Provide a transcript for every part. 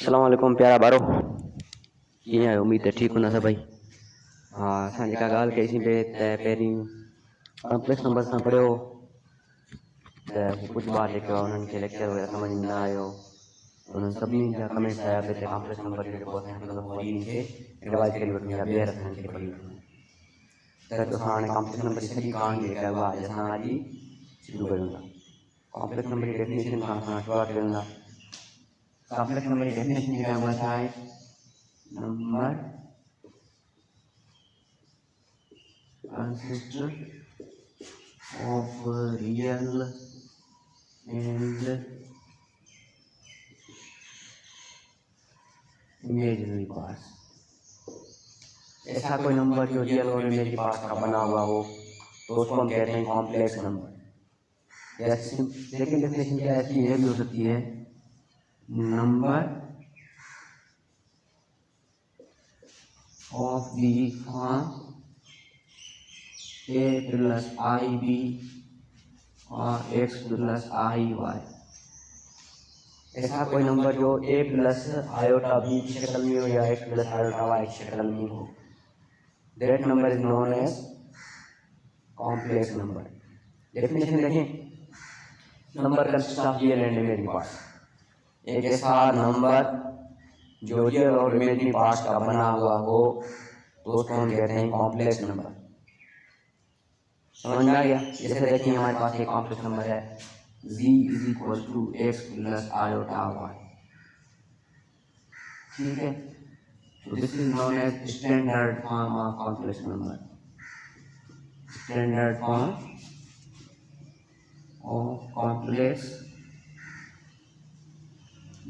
अस्सलाम वालेकुम प्यारा बारो कीअं आहियो? उम्मीद है ठीक हूंदा सभई। हा, असां जेका ॻाल्हि कईसीं पिए त पहिरीं कॉम्प्लेक्स नंबर सां पढ़ियो त कुझु ॿार जेके हुआ उन्हनि खे लेक्चर वग़ैरह सम्झ में न आयो। उन्हनि सभिनी जा कमेंट्स आया पिए त कॉम्प्लेक्स नंबर जो जेको असां हिकु दफ़ो वरी इनखे रिवाइज़ करे वठूं या ॿीहर असां इनखे पढ़ी वठूं। त असां हाणे कॉम्प्लेक्स नंबर जी सॼी कहाणी जेका आहे उहा असां अॼु ई शुरू कयूं था। कॉम्प्लेक्स नंबर जी डेफिनेशन खां असां शुरूआत कयूं था। कॉम्प्लेक्स नंबर की डेफिनेशन जेका है छा है? Number consist of real and imaginary parts. ऐसा कोई नंबर जो रियल और इमेजिनरी पार्ट्स का बना हुआ हो तो उसको हम कहते हैं कॉम्प्लेक्स नंबर। सेकेंड डेफिनेशन क्या है इसकी? यह भी हो सकती है number of the form a plus ib और x plus iy। ऐसा कोई नंबर जो a प्लस आयोटा b की शक्ल में हो या x प्लस आयोटा y की शक्ल में हो, that number is known as complex number. Definition देखें, number consist of real and imaginary parts. एक ऐसा नंबर जो रियल और इमेजिनरी पार्ट्स का बना हुआ हो तो उसको हम कहते हैं कॉम्प्लेक्स नंबर। समझ में आ गया? जैसे देखिए हमारे पास एक कॉम्प्लेक्स नंबर है z is equal to x plus iota y. ठीक है, तो this is known as standard form of complex number. Standard form of complex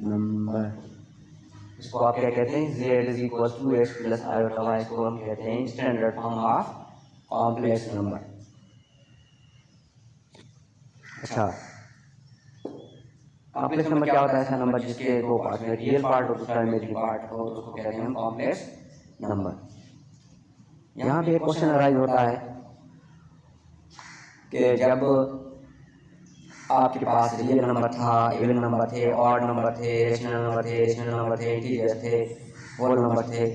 number. इसको आप क्या कहते हैं? z is equal to x plus iota y. इसको हम कहते हैं standard form of complex number. अच्छा, कॉम्प्लेक्स नंबर क्या होता है? ऐसा नंबर जिसके दो पार्ट में रियल पार्ट और दूसरा इमेजिनरी पार्ट हो तो उसको कहते हैं हम कॉम्प्लेक्स नंबर। यहाँ पे एक क्वेश्चन अराइज होता है कि जब आपके पास रियल नंबर था, इवन नंबर थे, ऑड नंबर थे, रेशनल नंबर थे, इंटीजर थे, होल नंबर थे,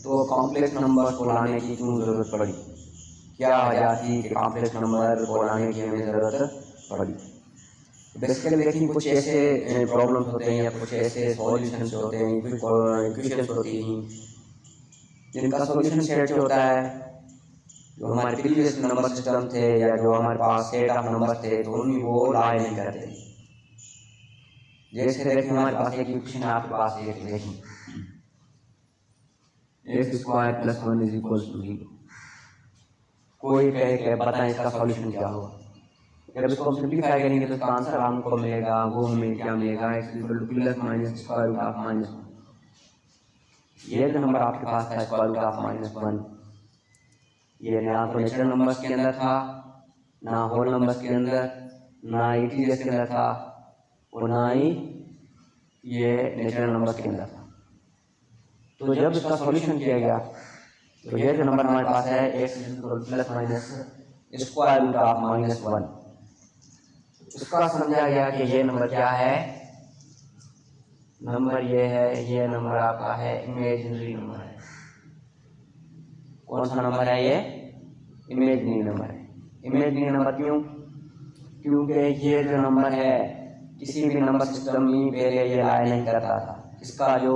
तो कॉम्प्लेक्स नंबर को लाने की क्यों जरूरत पड़ी? क्या वजह थी कि कॉम्प्लेक्स नंबर को लाने की हमें जरूरत पड़ी? बेसिकली देखिए, कुछ ऐसे प्रॉब्लम्स होते हैं या कुछ ऐसे सॉल्यूशंस होते हैं, इक्वेशंस होती हैं जिनका सॉल्यूशन सेट जो होता है, जो हमारे प्रीवियस नंबर सिस्टम थे या जो हमारे पास सेट ऑफ नंबर थे तो उनमें वो लाए नहीं करते। जैसे देखिए हमारे पास एक इक्वेशन आपके पास एक देखिए, x square plus 1 is equal to 0। कोई कहे कि बताएं इसका सॉल्यूशन क्या होगा। जब इसको हम सिंप्लीफाई करेंगे तो इसका आंसर हमको मिलेगा, वो हमें क्या मिलेगा? X equal to plus minus square root of minus 1। ये जो नंबर आपके पास था स्क्वायर रूट ऑफ माइनस 1, ये ना तो नेचुरल नंबर्स के अंदर था, ना होल नंबर्स के अंदर, ना इंटीजर्स के अंदर था और ना ही ये नेचुरल नंबर्स के अंदर था। तो जब इसका सॉल्यूशन किया गया तो ये जो नंबर हमारे पास है x plus minus square root of minus 1, इसका समझा गया कि ये नंबर क्या है? नंबर ये है, ये नंबर आपका है इमेजिनरी नंबर है। कौन सा नंबर है ये? इमेजिनरी नंबर है। इमेजिनरी नंबर क्यों? क्योंकि ये जो नंबर है किसी भी नंबर सिस्टम में पहले ये लाया नहीं करता था। इसका जो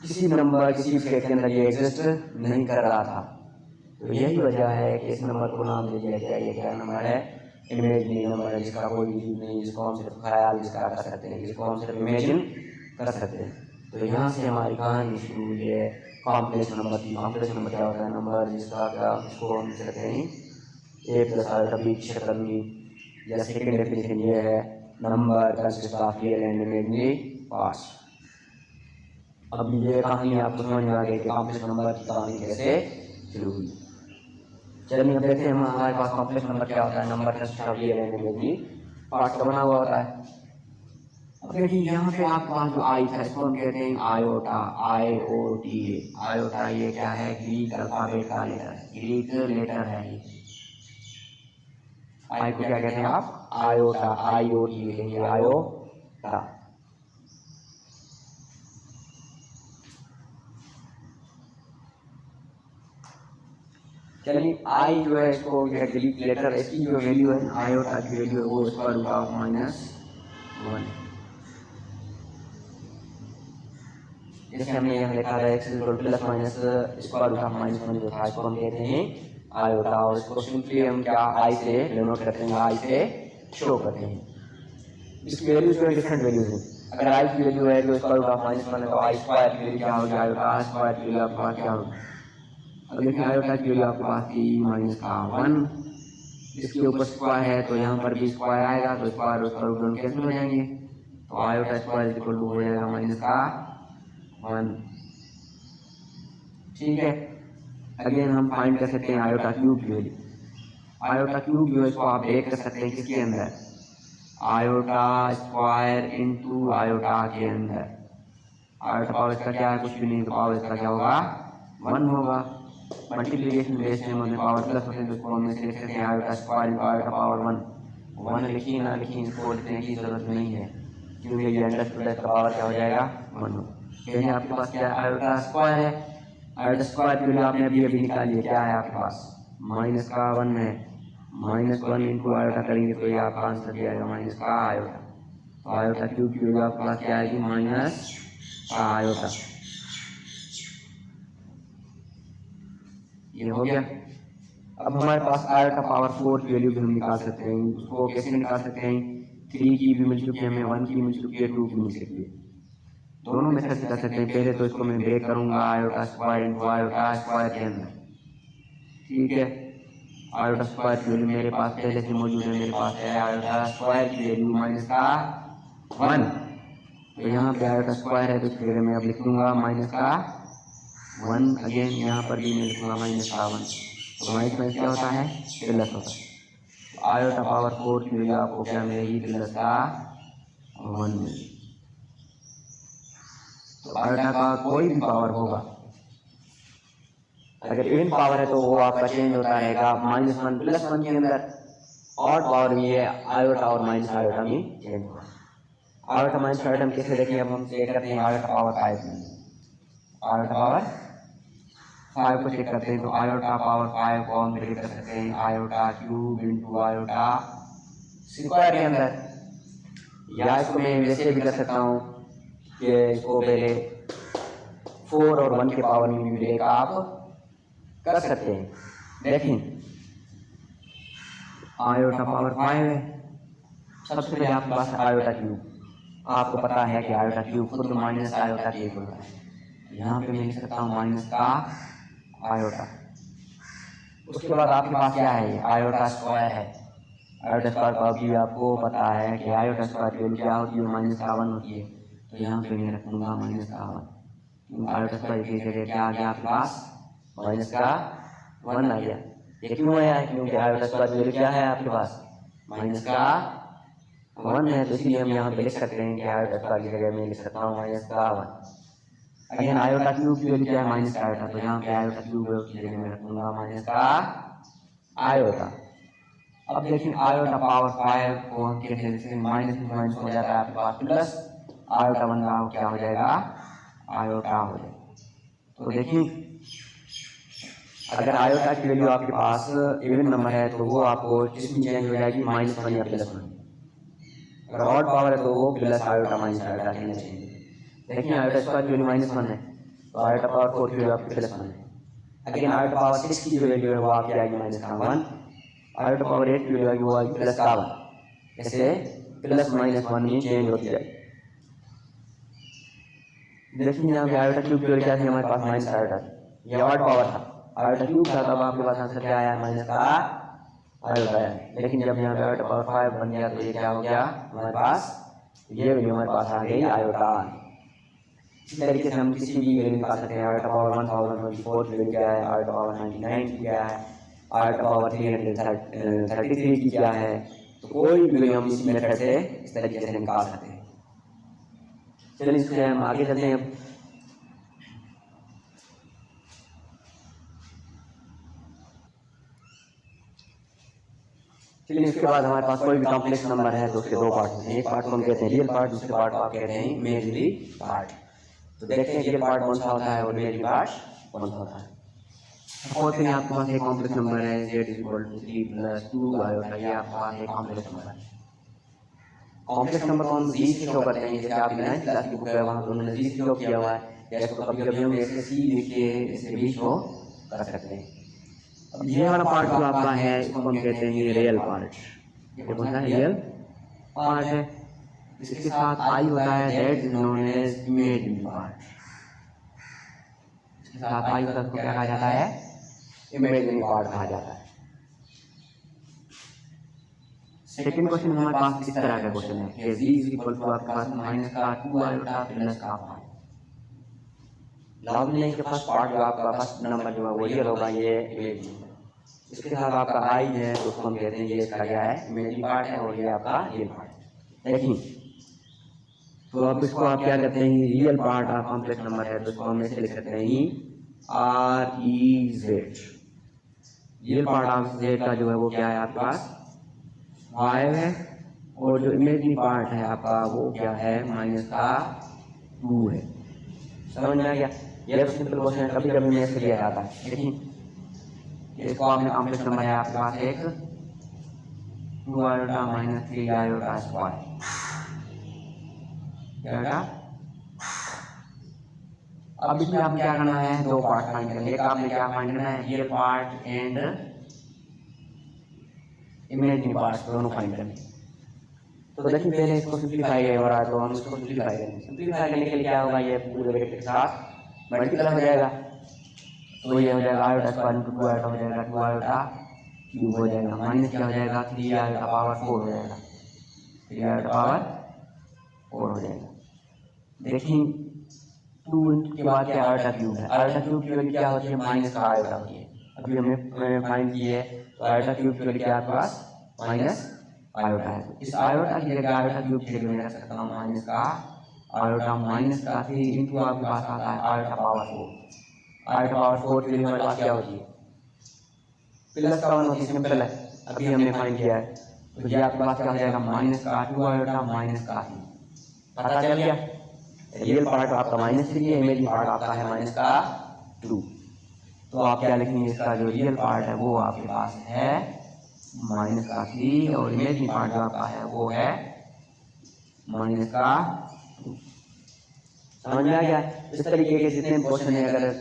किसी नंबर किसी फिगर के अंदर ये एग्जिस्ट नहीं कर रहा था। तो यही वजह है कि इस नंबर को नाम दे दिया गया। ये क्या नंबर है? इमेजिनरी नंबर है, जिसका कोई वजूद नहीं, जिसको हम सिर्फ ख्याल जिसका कर सकते हैं, जिसको हम सिर्फ इमेजिन कर सकते हैं। तो यहाँ से हमारी कहानी शुरू हुई है कॉम्प्लेक्स नंबर की। कॉम्प्लेक्स नंबर क्या होता है? नंबर जिसका क्या इसको हम कहते हैं ए प्लस आयोटा बी की शक्ल में। या सेकेंड डेफिनेशन ये है number consist of real and imaginary parts. अब ये कहानी आपको समझ में आ गई कि कॉम्प्लेक्स नंबर की कहानी कैसे शुरू हुई। चलिए अब देखते हैं हमारे पास कॉम्प्लेक्स नंबर क्या होता है। Number consist of real and imaginary parts का बना हुआ होता है। अब देखिए यहाँ पे आपके पास जो आई था इसको हम कहते हैं आयोटा, IOTA। आयोटा ये क्या है? ग्रीक अल्फाबेट का लेटर है, ग्रीक लेटर है ये। आई को क्या कहते हैं आप? आयोटा, IOTA, ये आयोटा। चलिए आई जो है इसको डिलीट लेटर, इसकी जो वैल्यू है आयोटा की वैल्यू है वो स्क्वायर रूट ऑफ -1। जैसे हमने यहाँ लिखा था x plus minus square root of -1 जो था, इसको हम कहते हैं आयोटा, और इसको सिंपली हम क्या आई से डिनोट करते हैं, आई से शो करते हैं। इसकी वैल्यूज जो डिफरेंट वैल्यूज हैं। अगर आई की वैल्यू है तो स्क्वायर रूट ऑफ -1 है, तो आई स्क्वायर की वैल्यू क्या होगी, आयोटा स्क्वायर की वैल्यू आपके पास क्या होगी। अब देखिए आयोटा की वैल्यू आपके पास थी -1, इसके ऊपर स्क्वायर है तो यहाँ पर भी स्क्वायर आएगा, तो स्क्वायर और स्क्वायर रूट कैंसिल हो जाएंगे, तो आयोटा स्क्वायर इक्वल टू हो जाएगा -1। ठीक है। अगेन हम फाइंड कर सकते हैं आयोटा क्यूब की वैल्यू। आयोटा क्यूब जो है इसको आप देख कर सकते हैं किसके अंदर, आयोटा स्क्वायर इनटू आयोटा के अंदर। आयोटा पावर इसका क्या है, कुछ भी नहीं, तो पावर इसका क्या होगा 1 होगा। मल्टीप्लिकेशन बेस में हमने पावर प्लस होते हैं तो इसको हम लिख सकते हैं iota square into iota power 1 लिखिए ना लिखिए, इसको लिखने की जरूरत नहीं है क्योंकि ये अंडरस्टूड है, इसका पावर क्या हो जाएगा 1 होगा। यानी आपके पास क्या है, आयोटा स्क्वायर है, आयोटा स्क्वायर की वैल्यू आपने अभी निकाली है, क्या है आपके पास -1 है, -1 इंटू आयोटा करेंगे तो ये आपका आंसर दिया जाएगा -आयोटा। तो आयोटा क्यूब की वैल्यू आपके पास क्या आएगी, -आयोटा। ये हो गया। अब हमारे पास आयोटा पावर 4 की वैल्यू भी हम निकाल सकते हैं। उसको कैसे निकाल सकते हैं, 3 की भी मिल चुकी है हमें, 1 की मिल चुकी है, 2 की मिल चुकी है, दोनों मेथड से कर सकते हैं। पहले तो इसको मैं ब्रेक करूंगा iota square into iota square के अंदर, ठीक है। आयोटा स्क्वायर की वैल्यू मेरे पास पहले से मौजूद है, मेरे पास है आयोटा स्क्वायर की वैल्यू -1, तो यहाँ पे आयोटा स्क्वायर है तो इसकी जगह मैं अब लिख दूंगा -1। अगेन यहाँ पर भी मैं लिखूंगा -1, तो माइनस क्या होता है, प्लस होता है। तो आयोटा पावर 4 की वैल्यू आपको क्या मिलेगी, +1 मिलेगी। तो आयोटा का कोई भी पावर होगा, अगर इवन पावर है तो वो आपका चेंज होता रहेगा, -1 +1 के अंदर ऑड पावर भी है, आयोटा और माइनस आयोटा में चेंज होगा। आयोटा माइनस आयोटा में कैसे देखिए, अब हम चेक करते हैं आयोटा पावर 5 में, आयोटा पावर 5 को चेक करते हैं, तो आयोटा पावर 5 को हम ब्रेक कर सकते हैं iota cube into iota square के अंदर, या इसको मैं वैसे भी कर सकता हूँ कि इसको पहले 4 और 1 के पावर में भी ब्रेक आप कर सकते हैं। देखें आयोटा पावर 5 है, सबसे पहले आपके पास आयोटा क्यूब, आपको पता है कि आयोटा क्यूब खुद माइनस आयोटा के इक्वल है, यहाँ पे मैं लिख सकता हूँ -आयोटा। उसके बाद आपके पास क्या है, आयोटा स्क्वायर है, आयोटा स्क्वायर का भी आपको पता है कि आयोटा स्क्वायर की वैल्यू क्या होती है, -1 होती है, तो यहाँ पे मैं रख दूंगा -1। आयोटा स्क्वायर की जगह क्या आ गया आपके पास, -1 आ गया। ये क्यों आया है, क्योंकि आयोटा स्क्वायर की वैल्यू क्या है आपके पास, -1 है, तो इसलिए हम यहाँ पे लिख सकते हैं कि आयोटा स्क्वायर की जगह मैं लिख सकता हूँ -1। अगेन आयोटा क्यूब की वैल्यू क्या है, -आयोटा, तो यहाँ पे आयोटा क्यूब की जगह मैं रखूंगा -आयोटा। अब देखिए आयोटा पावर 5 को हम कैसे लिखते हैं, माइनस में माइनस हो जाता है आपके पास प्लस, आयोटा 1 का क्या हो जाएगा, आयोटा हो जाएगा। तो देखिए अगर आयोटा की वैल्यू आपके पास इवन नंबर है तो वो आपको किसमें चेंज हो जाएगी, -1 या +1। अगर ऑड पावर है तो वो प्लस आयोटा माइनस आयोटा के अंदर चेंज। देखिए आयोटा स्क्वायर की वैल्यू -1 है, तो आयोटा पावर 4 की वैल्यू आपकी +1 है। अगेन आयोटा पावर 6 की जो वैल्यू है वो आपकी आएगी -1, आयोटा पावर 8 की वैल्यू आएगी वो आएगी +1। ऐसे +-1 में चेंज होती जाएगी। देखिए यहाँ पे आयोटा क्यूब की वैल्यू क्या थी हमारे पास, माइनस आयोटा, ये ऑड पावर था, आयोटा क्यूब था, तब आपके पास आंसर क्या आया, -आयोटा आया। लेकिन जब यहाँ पे आयोटा पावर 5 बन गया तो ये क्या हो गया हमारे पास, ये वैल्यू हमारे पास आ गई आयोटा। इसी तरीके से हम किसी भी वैल्यू निकाल सकते हैं, आयोटा पावर 1024 की वैल्यू क्या है, आयोटा पावर 99 की क्या है, आयोटा पावर 333 की क्या है, तो कोई भी वैल्यू हम इसी मेथड से इस तरीके से निकाल सकते हैं। चलिए इससे हम आगे चलते हैं। चलिए इसके बाद हमारे पास कोई भी कॉम्प्लेक्स नंबर है तो उसके दो पार्ट होते हैं, एक पार्ट को हम कहते हैं रियल पार्ट, दूसरे पार्ट को आप कहते हैं इमेजिनरी पार्ट। तो देखते हैं रियल पार्ट कौन सा होता है और इमेजिनरी पार्ट कौन सा होता है। सपोज करिए आपके पास एक कॉम्प्लेक्स नंबर है z equal to 3 plus 2 iota, ये आपके पास एक कॉम्प्लेक्स नंबर है। कॉम्प्लेक्स नंबर को हम जी से शो करते हैं, जैसे आपकी 9th क्लास की बुक है वहाँ पर उन्होंने जी से शो किया हुआ है, या इसको कभी कभी हम ऐसे सी लिख के इसे भी शो कर सकते हैं। अब ये वाला पार्ट जो आपका है इसको हम कहते हैं रियल पार्ट। ये कौन सा रियल पार्ट है? इसके साथ आई होता है, that is known as imaginary part. इसके साथ आई होता है, उसको क्या कहा जाता है? इमेजिनरी पार्ट कहा जाता है। सेकंड क्वेश्चन हमारे पास इस तरह का क्वेश्चन है कि z इज इक्वल टू आपके पास माइनस का 2 आयोटा प्लस का 5। लाभ नहीं के फर्स्ट पार्ट जो आपका फर्स्ट नंबर जो है वो रियल होगा, ये इमेजिनरी। इसके साथ आपका आई है तो उसको हम कहते हैं ये इसका क्या है? इमेजिनरी पार्ट है, और ये आपका रियल पार्ट है। देखिए तो अब इसको आप क्या कहते हैं? Real part of complex number है तो इसको हम ऐसे लिख सकते हैं R E Z. Real part of Z का जो है वो क्या है आपके पास? 5 है, और जो इमेजिनरी पार्ट है आपका वो क्या है? माइनस का 2 है। समझ में आ गया? ये तो सिंपल क्वेश्चन है, कभी कभी मैं ऐसे लिया जाता है। देखिए इसको आपने कॉम्प्लेक्स नंबर है आपके पास एक 2 आयोटा माइनस 3 आयोटा स्क्वायर क्या बेटा? अब इसमें आपको क्या करना है? दो पार्ट फाइंड करना है। एक आपने क्या फाइंड करना है? Real part and imaginary part दोनों फाइंड करने। तो देखिए पहले इसको सिंप्लीफाई हो रहा है तो हम इसको सिंप्लीफाई करेंगे। सिंप्लीफाई करने के लिए क्या होगा? ये पूरे ब्रैकेट के साथ मल्टीप्लाई हो जाएगा, तो ये हो जाएगा आयोटा स्क्वायर इंटू 2 आयोटा हो जाएगा 2 आयोटा क्यूब हो जाएगा, माइनस क्या हो जाएगा? 3 आयोटा पावर 4 हो जाएगा, 3 आयोटा पावर 4 हो जाएगा। देखिए 2 के बाद क्या आयोटा क्यूब है? आयोटा क्यूब की वैल्यू क्या होती है? माइनस का आयोटा होती है। अभी हमने फाइंड की है तो आयोटा क्यूब की वैल्यू क्या आपके पास? माइनस आयोटा है। इस आयोटा की जगह आयोटा क्यूब की जगह मैं रख सकता हूँ माइनस का आयोटा माइनस का 3 इंटू आपके पास आता है आयोटा पावर 4। आयोटा पावर 4 की वैल्यू हमारे पास क्या होती है? प्लस का 1 होती है, सिंपल है, अभी हमने फाइंड किया है। तो ये आपके पास क्या हो जाएगा? माइनस का 2 आयोटा माइनस का 3। पता चल गया? रियल पार्ट आपका माइनस 3 है, इमेजिनरी पार्ट आपका है माइनस का 2। तो आप क्या लिखेंगे? इसका जो रियल पार्ट है वो आपके पास है माइनस का 3, और इमेजिनरी पार्ट जो आपका है वो है माइनस का 2। समझ में आ गया? इस तरीके के जितने क्वेश्चन है अगर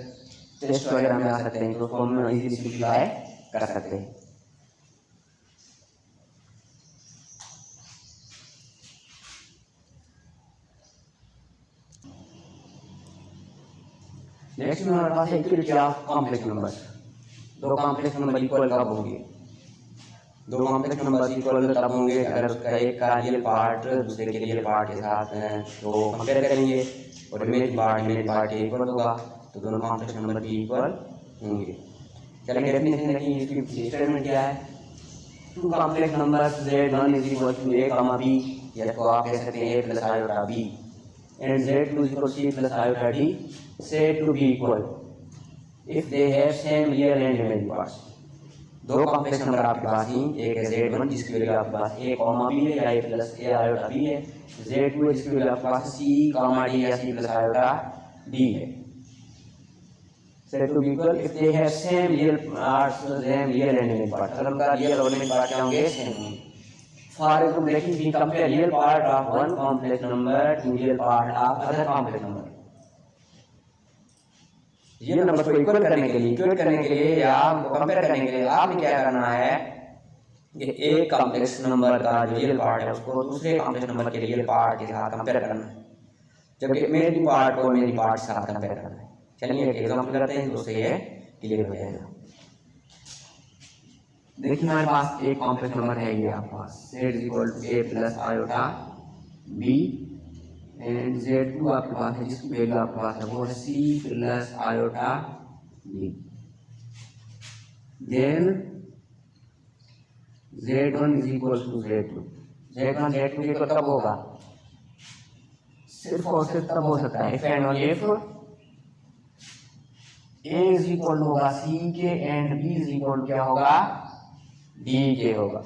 टेस्ट वगैरह में आ सकते हैं तो उसको हम इजीली सिंप्लीफाई कर सकते हैं। नेक्स्ट में हमारे पास है इक्वलिटी ऑफ कॉम्प्लेक्स नंबर। दो कॉम्प्लेक्स नंबर इक्वल कब होंगे? दो कॉम्प्लेक्स नंबर इक्वल तब होंगे अगर उसका एक का रियल पार्ट दूसरे के रियल पार्ट के साथ तो कंपेयर करेंगे और इमेज पार्ट इक्वल होगा तो दोनों कॉम्प्लेक्स नंबर भी इक्वल होंगे। चलिए डेफिनेशन देखिए, इसकी स्टेटमेंट क्या है? Two complex numbers z1 is equal to a comma b, या तो आप कह सकते हैं a plus iota b, and z2 is equal to c plus iota d said to be equal if they have same real and imaginary parts। दो complex number आपके पास ही, एक है z1 जिसकी वैल्यू आपके पास a कॉमा b है या a plus a iota b है, z2 जिसकी वैल्यू आपके पास c कॉमा d या c प्लस आयोटा d है। said to be equal if they have same real parts, same real and imaginary parts। अगर उनका real और इमेजिनरी पार्ट क्या होंगे? सेम होंगे। फॉर एग्जांपल देखिए, we compare real part of one complex number to real part of other complex number। ये number को equal करने के लिए, इक्वेट करने के लिए या कंपेयर करने के लिए आपने क्या करना है? ये एक कॉम्प्लेक्स नंबर का जो रियल पार्ट है उसको दूसरे कॉम्प्लेक्स नंबर के रियल पार्ट के साथ कंपेयर करना है, जबकि इमेजिनरी पार्ट को इमेजिनरी पार्ट के साथ कंपेयर करना है। चलिए एक एग्जांपल करते हैं तो उससे ये क्लियर हो जाएगा। देखिए हमारे पास एक कॉम्प्लेक्स नंबर है ये आपके पास z equal to a plus iota b, and z2 आपके पास है जिसकी वैल्यू आपके पास है वो है c plus iota b। Then z1 is equal to z2। z1 z2 के इक्वल कब होगा? सिर्फ और सिर्फ तब हो सकता है if and only if a is equal होगा c के एंड b इज इक्वल क्या होगा? d के होगा।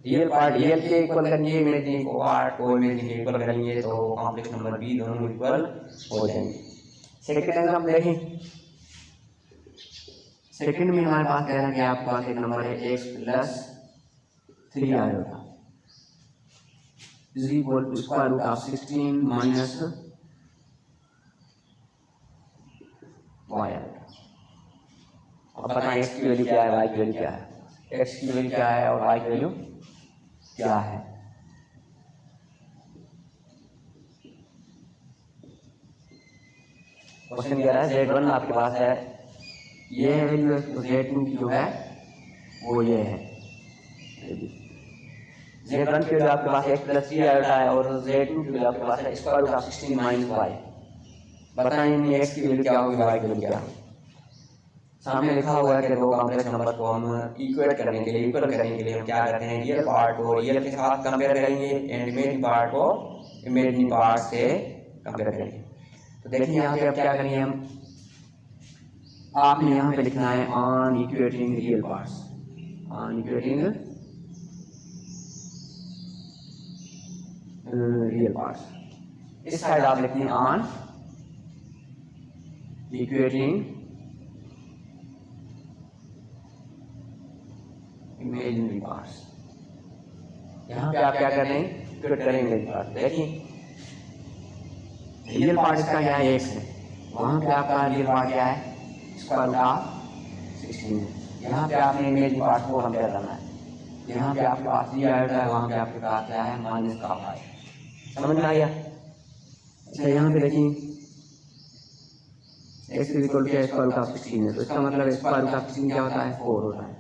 रियल पार्ट रियल के इक्वल करेंगे, इमेजिनरी पार्ट को इमेजिनरी के इक्वल करेंगे तो कॉम्प्लेक्स नंबर भी दोनों इक्वल हो जाएंगे। सेकंड एग्जांपल देखें, सेकंड में हमारे पास कह रहा है कि आपके पास एक नंबर है x plus 3 iota is equal to square root of 16 minus y iota. अब बताएं x की वैल्यू क्या है, y की वैल्यू क्या है। x की वैल्यू क्या है और y की वैल्यू क्या है। क्वेश्चन कह रहा है z1 आपके पास है, ये वैल्यू है, तो z2 की जो है वो ये है। z1 की वैल्यू आपके पास x प्लस 3 आयोटा है और z2 की वैल्यू आपके पास है square root of 16 minus y। बताएं इनमें x की वैल्यू क्या होगी, y की वैल्यू क्या होगी। सामने लिखा हुआ है कि दो कॉम्प्लेक्स नंबर को हम इक्वेट करने के लिए, इक्वल करने के लिए हम क्या करते हैं, रियल पार्ट को रियल के साथ कंपेयर करेंगे एंड इमेजिनरी पार्ट को इमेजिनरी पार्ट से कंपेयर करेंगे। तो देखिए यहाँ पे अब क्या करेंगे हम, आपने यहाँ पे लिखना है on equating real parts, on equating real parts. इस साइड आप लिखते हैं ऑन इक्वेटिंग इमेजिनरी पार्ट्स। यहाँ पे आप क्या कर रहे हैं, इक्वेट करेंगे पार्ट। देखिए रियल पार्ट इसका क्या है, x है, वहाँ पे आपका रियल पार्ट क्या है, स्क्वायर रूट ऑफ 16। यहाँ पे आपने इमेजिनरी पार्ट को कंपेयर करना है। यहाँ पे आपके पास 3 आयोटा है, वहाँ पे आपके पास क्या है, माइनस का पाई। समझ में आ गया। अच्छा यहाँ पे देखिए x is equal to square root of 16 है, तो इसका मतलब स्क्वायर रूट ऑफ 16 क्या होता है, 4 होता है।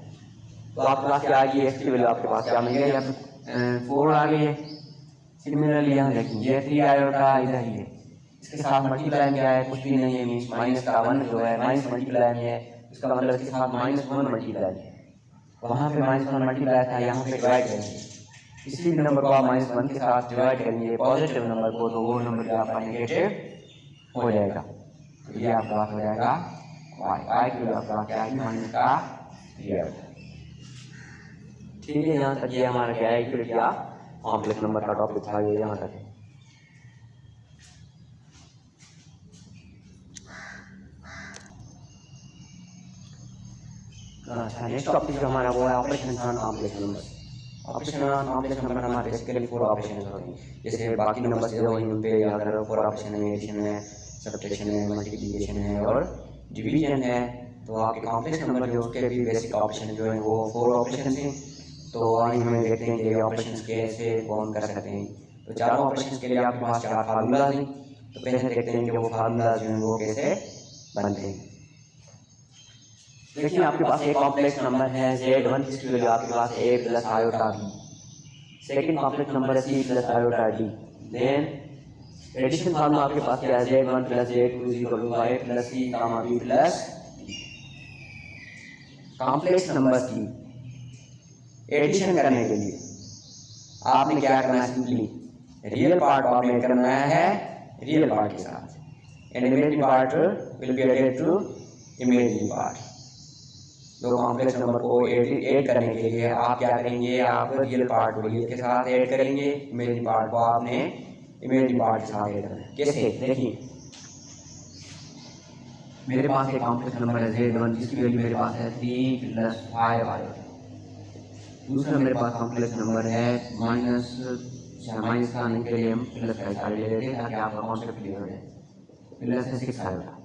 तो आपके पास क्या आ गई, x की वैल्यू आपके पास क्या मिल गई, या 4 आ गई है। सिमिलरली यहाँ देखिए ये 3 आयोटा इधर ही है, इसके साथ मल्टीप्लाई में क्या है, कुछ भी नहीं है, मीन्स माइनस का 1 जो है माइनस मल्टीप्लाई में है, इसका मतलब इसके साथ -1 मल्टीप्लाई है। वहाँ पे -1 मल्टीप्लाई था, यहाँ पे डिवाइड करेंगे। किसी भी नंबर को आप -1 के साथ डिवाइड करेंगे पॉजिटिव नंबर को, तो वो नंबर आपका नेगेटिव हो जाएगा। तो ये आपका पास हो जाएगा y की आपका क्या है, माइनस का 3। ठीक है, यहाँ तक ये हमारा क्या है, इक्वेट या कॉम्प्लेक्स नंबर का टॉपिक था ये यहाँ तक। अच्छा नेक्स्ट टॉपिक जो हमारा वो है operation on complex number. Operation on complex number हमारे बेसिकली 4 ऑपरेशन होते हैं, जैसे बाकी नंबर से जो वहीं पे अगर 4 ऑपरेशन है, एडिशन है, सब्ट्रैक्शन है, मल्टीप्लिकेशन है और डिवीजन है। तो आपके कॉम्प्लेक्स नंबर जो उसके भी बेसिक ऑपरेशन जो है वो 4 ऑपरेशन थे। तो आइए हमें देखते हैं कि ये ऑपरेशन कैसे कौन कर सकते हैं। तो चारों ऑपरेशन के लिए आपके पास 4 फार्मूला हैं। तो पहले देखते हैं कि वो फार्मूला जो है वो कैसे बनते हैं। देखिए आपके पास एक कॉम्प्लेक्स नंबर है z1, जिसकी वैल्यू आपके पास a plus iota b। Second complex number है c plus iota d। Then addition formula आपके पास क्या है, z1 plus z2 is equal to y plus c comma b plus d। Complex number की addition करने के लिए आपने क्या करना है, सिंपली रियल पार्ट को आपने करना है रियल पार्ट के साथ and imaginary part will be added to imaginary part. दो कॉम्प्लेक्स नंबर को ऐड करने के लिए आप क्या करेंगे, आप रियल पार्ट को रियल के साथ ऐड करेंगे, इमेजिनरी पार्ट को आपने इमेजिनरी पार्ट के साथ ऐड करना है। कैसे, देखिए मेरे पास एक कॉम्प्लेक्स नंबर है z1, जिसकी वैल्यू मेरे पास है 3 प्लस 5 आयोटा। दूसरा मेरे पास कॉम्प्लेक्स नंबर है माइनस का आने के लिए हम प्लस का ले लेते हैं ताकि आपका कॉन्सेप्ट क्लियर हो जाए, प्लस है 6 आयोटा।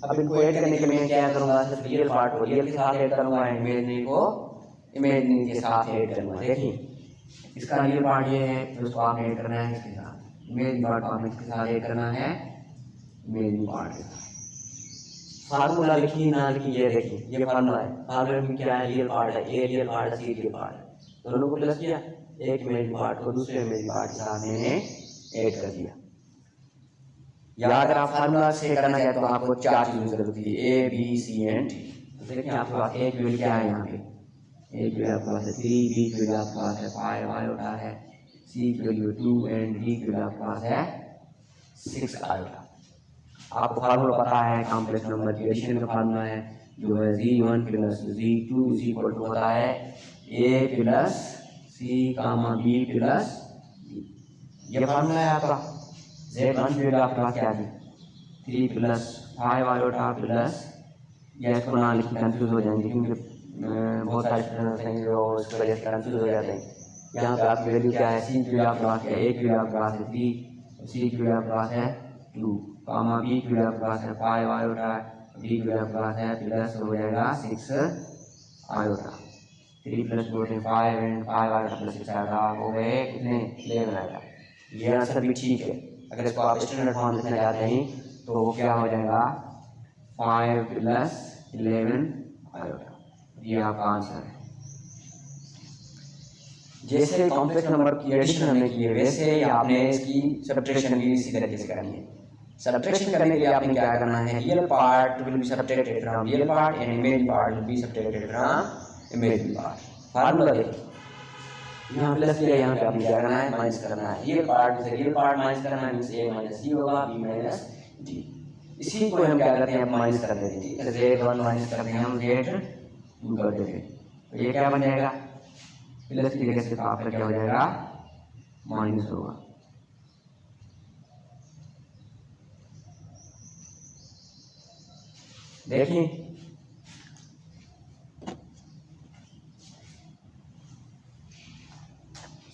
अब इनको ऐड करने के लिए मैं क्या करूंगा, सिर्फ रियल पार्ट को रियल के साथ ऐड करूंगा, इमेजिनरी को इमेजिनरी के साथ ऐड करूंगा। देखिए इसका रियल पार्ट ये है, तो उसको आपने ऐड करना है इसके साथ, इमेजिनरी पार्ट को आपने इसके साथ ऐड करना है इमेजिनरी पार्ट के साथ। फार्मूला लिखिए ना लिखिए, ये देखिए ये फार्मूला है, फार्मूला में क्या है, रियल पार्ट है, ए रियल पार्ट है, सी रियल पार्ट है, दोनों को प्लस किया, एक इमेजिनरी पार्ट को दूसरे इमेजिनरी पार्ट के साथ मैंने ऐड कर दिया। या अगर आप फार्मूला से करना चाहते तो आपको 4 चीजों की जरूरत है, A B C and D. तो देखिए आपके पास एक वैल्यू क्या है, यहाँ पे एक वैल्यू आपके पास है 3, बी की वैल्यू आपके पास है 5 आयोटा है, सी की वैल्यू 2 एंड डी की वैल्यू आपके पास है 6 आयोटा। आपको फार्मूला पता है कॉम्प्लेक्स नंबर की एडिशन का फार्मूला है, जो है z1 plus z2 is equal to होता है a plus c comma b plus d। ये फार्मूला है आपका। z1 की वैल्यू आपके पास क्या थी, 3 प्लस 5 आयोटा प्लस या इसको ना लिख के कंफ्यूज हो जाएंगे, क्योंकि बहुत सारे स्टूडेंट हैं जो इस वजह से कंफ्यूज हो जाते हैं। यहाँ पे आपकी वैल्यू क्या है, सी की वैल्यू आपके पास है, ए की वैल्यू आपके पास है 3, सी की वैल्यू आपके पास है 2, कामा बी की वैल्यू आपके पास है 5 आयोटा, डी की वैल्यू आपके पास है प्लस हो जाएगा 6 iota. 3 + 2 = 5 and 5 iota plus 6 iota हो गए कितने, 11 आयोटा। ये आंसर भी ठीक है। अगर इसको आप स्टैंडर्ड फॉर्म लिखना चाहते हैं तो वो क्या हो जाएगा, 5 + 11 आयोटा। ये आपका आंसर है। जैसे कॉम्प्लेक्स नंबर की एडिशन हमने की है, वैसे ही आपने इसकी सब्ट्रैक्शन भी इसी तरीके से करनी है। सब्ट्रैक्शन करने के लिए आपने क्या करना है, real part will be subtracted from real part and imaginary part will be subtracted from imaginary part. Formula देखिए, यहाँ प्लस किया, यहाँ पे आपने क्या करना है, माइनस करना है। रियल पार्ट से रियल पार्ट माइनस करना है, मींस a - c होगा, b - d। इसी को हम क्या करते हैं, अब माइनस कर देते हैं। z1 माइनस करते हैं हम, z2 कर देते हैं, तो ये क्या बन जाएगा, प्लस की जगह से आपका क्या हो जाएगा, माइनस होगा। देखिए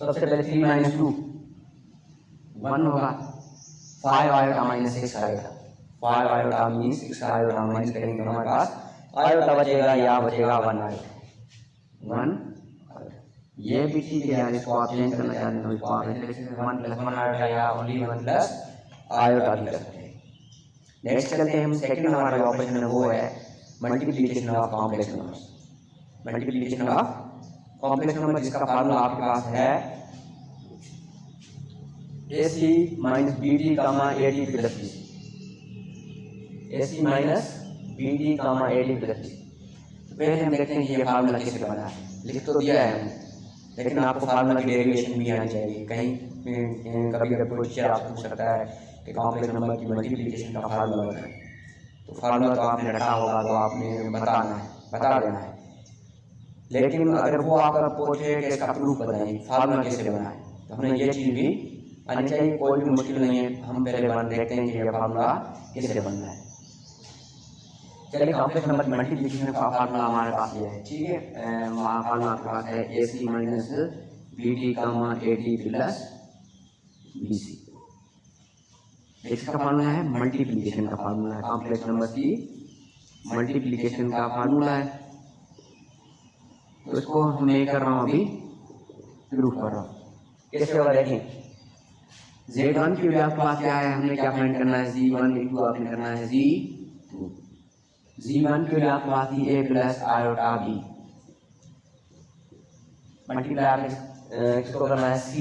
सबसे पहले 3 - 2 1 होगा, 5 iota minus 6 iota, 5 iota means 6 iota minus करेंगे तो हमारे पास आयोटा बचेगा, या बचेगा 1 आयोटा, 1 आयोटा। ये भी ठीक है यार, इसको आप चेंज करना चाहते हैं तो इसको आप 1 + 1 आयोटा या ओनली 1 प्लस आयोटा भी कर सकते हैं। नेक्स्ट चलते हैं हम, सेकंड हमारा जो ऑपरेशन है वो है multiplication of complex numbers. Multiplication of complex number जिसका फार्मूला आपके पास है AC - BD, AD + BC। AC - BD, AD + BC। पहले हम देखते हैं कि ये फार्मूला कैसे बना है। लिख तो दिया है हमने, लेकिन आपको फार्मूला की डेरिवेशन भी आनी चाहिए। कहीं कभी कभी कोई टीचर आपसे पूछ सकता है कि कॉम्प्लेक्स नंबर की मल्टीप्लिकेशन का फार्मूला बताएं, तो फार्मूला तो आपने रखा होगा तो आपने बताना है, बता देना है। लेकिन अगर वो आपका पूछे कि इसका प्रूफ बताएं, फार्मूला कैसे बना है, तो हमें ये चीज़ भी आनी चाहिए। कोई भी मुश्किल नहीं है, हम पहले देखते हैं कि ये फार्मूला कैसे बनना है। चलिए, कॉम्प्लेक्स नंबर की मल्टीप्लिकेशन का फार्मूला हमारे पास ये है, ठीक है। फार्मूला आपके पास है AC - BD, AD + BC। इसका फार्मूला है मल्टीप्लिकेशन का फार्मूला है, कॉम्प्लेक्स नंबर की मल्टीप्लिकेशन का फार्मूला है। तो इसको मैं कर रहा हूँ, अभी प्रूफ कर रहा हूँ। कैसे होगा देखें, Z1 की वैल्यू आपके पास क्या है, हमने क्या फाइंड करना है, Z1 = आपने करना है Z2। Z1 की वैल्यू आपके पास थी A + आयोटा B, मल्टीप्लाई इसको करना है C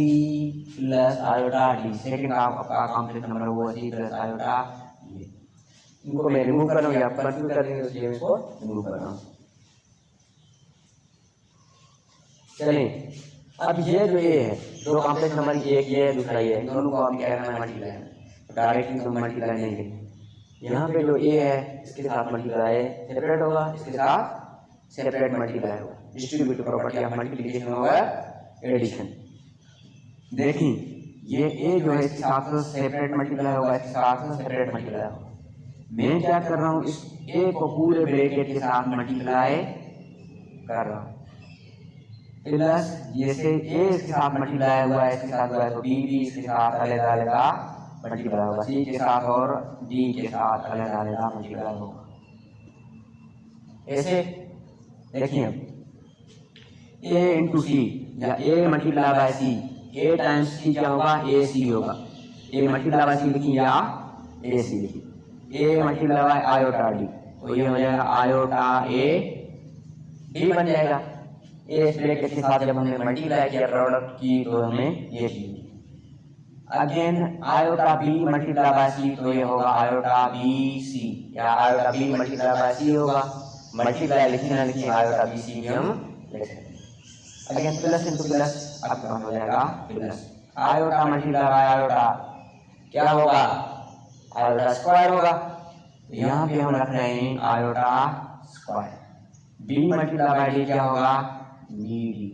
+ आयोटा D। सेकंड आपका कॉम्प्लेक्स नंबर वो है C + आयोटा D। इनको मैं रिमूव कर रहा हूँ, आप कंफ्यूज कर देंगे, इसलिए मैं इसको रिमूव कर रहा हूँ। चलिए, अब ये जो ये है, दो कॉम्प्लेक्स नंबर, एक ये है दूसरा ये है, दोनों को आप क्या करना है, मल्टीप्लाई करना। डायरेक्टली तो मल्टीप्लाई नहीं करेंगे। यहाँ पे जो ए है इसके साथ मल्टीप्लाई सेपरेट होगा, इसके साथ सेपरेट मल्टीप्लाई होगा। डिस्ट्रीब्यूटिव प्रॉपर्टी ऑफ मल्टीप्लिकेशन होगा एडिशन। देखिए, ये ए जो है इसके साथ सेपरेट मल्टीप्लाई होगा, इसके साथ सेपरेट मल्टीप्लाई होगा। मैं क्या कर रहा हूँ, इस ए को पूरे ब्रैकेट के साथ मल्टीप्लाई कर रहा हूँ, प्लस जैसे ए इसके साथ मल्टीप्लाई हुआ है, इसके साथ हुआ है, तो बी भी इसके साथ अलग-अलग मल्टीप्लाई होगा, सी के साथ और डी के साथ अलग-अलग मल्टीप्लाई होगा। ऐसे देखिए, ए इंटू सी या A multiply by C, A times C क्या होगा, ए सी होगा। ए मल्टीप्लाई बाय सी लिखिए या ए सी लिखिए। ए मल्टीप्लाई बाय आयोटा डी, तो ये हो जाएगा आयोटा ए डी बन जाएगा। ए ब्रैकेट के साथ जब हमने मल्टीप्लाई किया प्रोडक्ट की, तो हमें ये चीज again iota B multiply by C, तो ये होगा आयोटा बी सी, या iota B multiply by C होगा। मल्टीप्लाई लिखिए ना लिखिए, आयोटा बी सी भी हम लिख सकते हैं। अगेन प्लस इंटू प्लस, आपके पास हो जाएगा plus iota multiply by iota, क्या होगा, आयोटा स्क्वायर होगा। यहाँ पे हम रख रहे हैं iota square. B multiply by D क्या होगा, बी डी।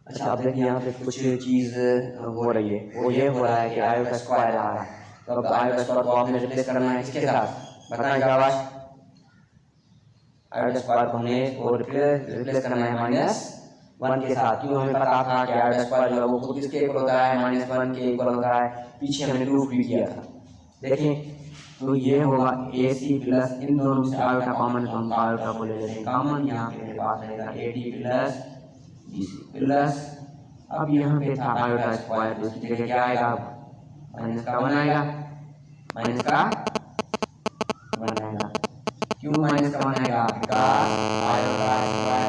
अच्छा, अब देखिए यहाँ पे कुछ चीज हो रही है, वो ये हो रहा है कि आयोटा स्क्वायर आ रहा है, तो अब आयोटा स्क्वायर को आपने रिप्लेस करना है इसके साथ, बताएं क्या बात, आयोटा स्क्वायर को हमें वो रिप्लेस करना है -1 के साथ। क्यों, हमें पता था कि आयोटा स्क्वायर जो है वो खुद किसके इक्वल होता है, -1 के इक्वल होता है। पीछे हमने प्रूफ भी किया था। देखें तो ये होगा AC प्लस, इन दोनों से आयोटा कॉमन तो हम आयोटा को ले लेते हैं कॉमन। यहाँ पे मेरे पास रहेगा AD प्लस BC प्लस, अब यहाँ पे था आयोटा स्क्वायर तो इसकी जगह क्या आएगा, माइनस का 1 आएगा, माइनस का 1 आएगा। क्यों माइनस का 1 आएगा, आयोटा स्क्वायर